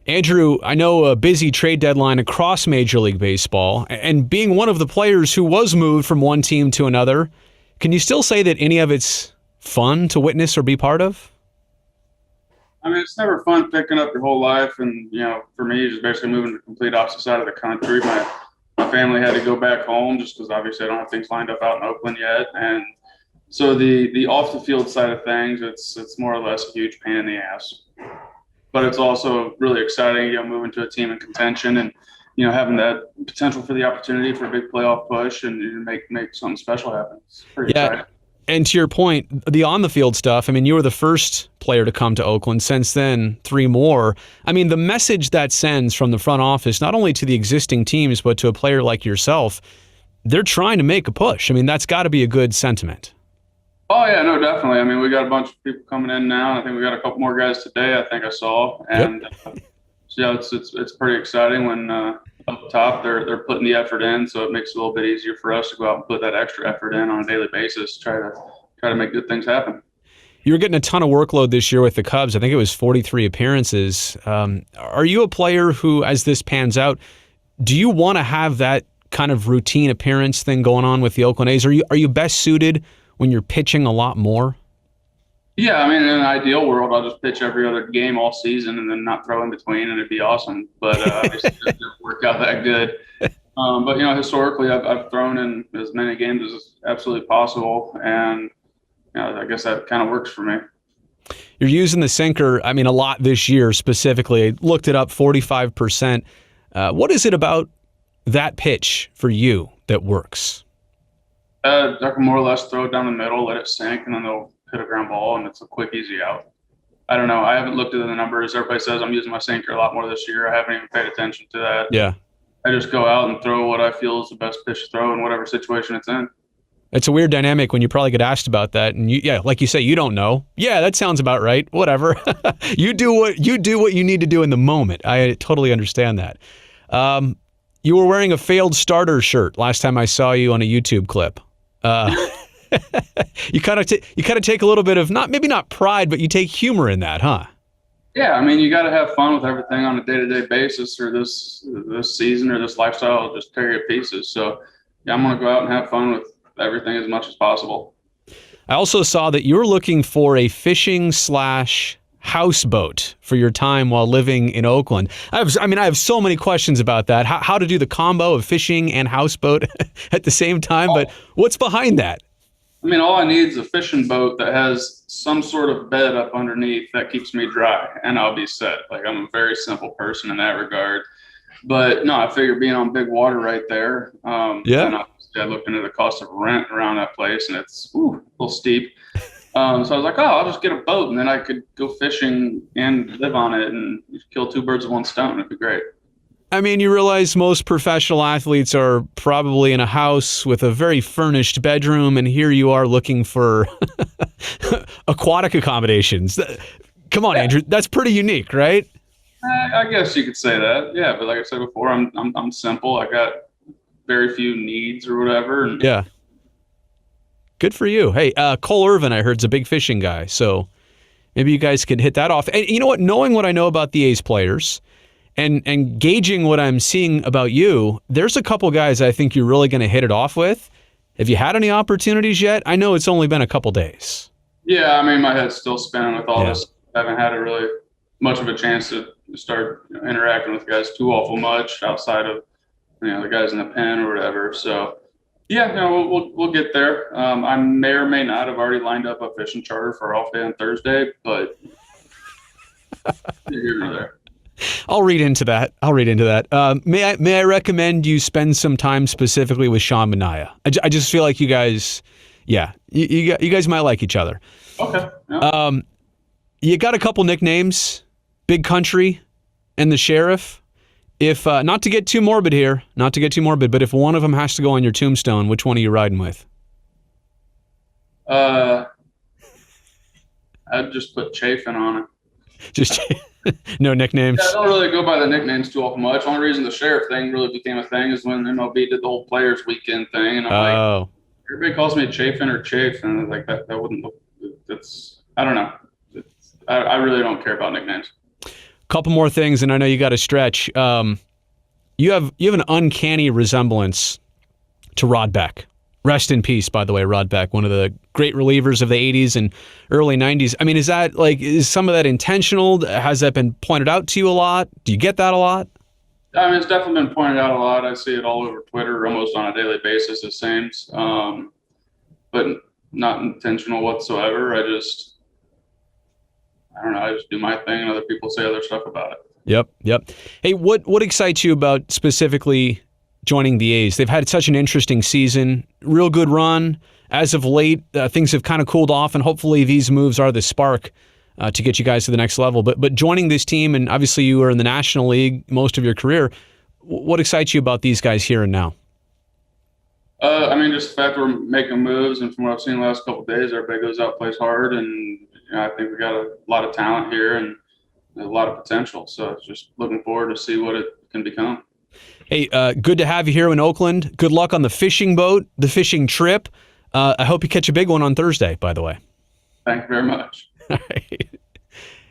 Andrew, I know a busy trade deadline across Major League Baseball, and being one of the players who was moved from one team to another, can you still say that any of it's fun to witness or be part of? I mean, it's never fun picking up your whole life, and for me, just basically moving to the complete opposite side of the country. My family had to go back home just because obviously I don't have things lined up out in Oakland yet, and so the off the field side of things, it's more or less a huge pain in the ass. But it's also really exciting, moving to a team in contention and having that potential for the opportunity for a big playoff push and make something special happen. It's pretty exciting. And to your point, the on-the-field stuff, I mean, you were the first player to come to Oakland. Since then, 3 more. I mean, the message that sends from the front office, not only to the existing teams, but to a player like yourself, they're trying to make a push. I mean, that's got to be a good sentiment. Oh, yeah, no, definitely. I mean, we got a bunch of people coming in now. I think we got a couple more guys today, I think I saw. And so, yeah, it's pretty exciting when up top they're putting the effort in, so it makes it a little bit easier for us to go out and put that extra effort in on a daily basis, try to make good things happen. You were getting a ton of workload this year with the Cubs. I think it was 43 appearances. Are you a player who, as this pans out, do you want to have that kind of routine appearance thing going on with the Oakland A's? Are you best suited when you're pitching a lot more? Yeah, I mean, in an ideal world, I'll just pitch every other game all season and then not throw in between, and it'd be awesome. But obviously, it doesn't work out that good. But historically, I've thrown in as many games as absolutely possible, and I guess that kind of works for me. You're using the sinker, I mean, a lot this year specifically. I looked it up, 45%. What is it about that pitch for you that works? I can more or less throw it down the middle, let it sink, and then they'll hit a ground ball, and it's a quick, easy out. I don't know. I haven't looked at the numbers. Everybody says I'm using my sinker a lot more this year. I haven't even paid attention to that. Yeah. I just go out and throw what I feel is the best pitch to throw in whatever situation it's in. It's a weird dynamic when you probably get asked about that, and like you say, you don't know. Yeah, that sounds about right. Whatever. You do what you need to do in the moment. I totally understand that. You were wearing a failed starter shirt last time I saw you on a YouTube clip. You kind of take a little bit of maybe not pride, but you take humor in that, huh? Yeah, I mean, you got to have fun with everything on a day-to-day basis, or this season or this lifestyle will just tear you to pieces. So, yeah, I'm going to go out and have fun with everything as much as possible. I also saw that you were looking for a fishing / houseboat for your time while living in Oakland. I have so many questions about that. How to do the combo of fishing and houseboat at the same time, but what's behind that? I mean, all I need is a fishing boat that has some sort of bed up underneath that keeps me dry, and I'll be set. Like, I'm a very simple person in that regard. But no, I figure being on big water right there. And I looked into the cost of rent around that place, and it's a little steep. So I was like, I'll just get a boat, and then I could go fishing and live on it and kill 2 birds with 1 stone. It'd be great. I mean, you realize most professional athletes are probably in a house with a very furnished bedroom, and here you are looking for aquatic accommodations. Come on, Andrew, that's pretty unique, right? I guess you could say that. Yeah, but like I said before, I'm simple. I got very few needs or whatever. And yeah. Good for you. Hey, Cole Irvin, I heard, is a big fishing guy, so maybe you guys could hit that off. And you know what? Knowing what I know about the A's players and gauging what I'm seeing about you, there's a couple guys I think you're really going to hit it off with. Have you had any opportunities yet? I know it's only been a couple days. Yeah, I mean, my head's still spinning with all this. I haven't had a really much of a chance to start interacting with guys too awful much outside of the guys in the pen or whatever. So yeah, we'll get there. I may or may not have already lined up a fishing charter for off day on Thursday, but here or there. I'll read into that. May I recommend you spend some time specifically with Sean Manaea? I just feel like you guys, you guys might like each other. Okay. Yeah. You got a couple nicknames, Big Country and the Sheriff. If not to get too morbid here, but if one of them has to go on your tombstone, which one are you riding with? I'd just put Chafin on it. Just no nicknames. Yeah, I don't really go by the nicknames too often much. Only reason the Sheriff thing really became a thing is when MLB did the whole Players Weekend thing, and I'm like, everybody calls me Chafin or Chafe, and I'm like that wouldn't look. That's I don't know. I really don't care about nicknames. Couple more things, and I know you got to stretch. You have an uncanny resemblance to Rod Beck. Rest in peace, by the way, Rod Beck, one of the great relievers of the 80s and early 90s. I mean, is some of that intentional? Has that been pointed out to you a lot? Do you get that a lot? I mean, it's definitely been pointed out a lot. I see it all over Twitter almost on a daily basis, it seems, but not intentional whatsoever. I don't know. I just do my thing and other people say other stuff about it. Yep. Hey, what excites you about specifically joining the A's? They've had such an interesting season, real good run. As of late, things have kind of cooled off, and hopefully these moves are the spark to get you guys to the next level. But joining this team, and obviously you were in the National League most of your career, what excites you about these guys here and now? I mean, just the fact that we're making moves, and from what I've seen the last couple of days, everybody goes out, plays hard, and I think we got a lot of talent here and a lot of potential. So it's just looking forward to see what it can become. Hey, good to have you here in Oakland. Good luck on the fishing boat, the fishing trip. I hope you catch a big one on Thursday, by the way. Thank you very much. All right.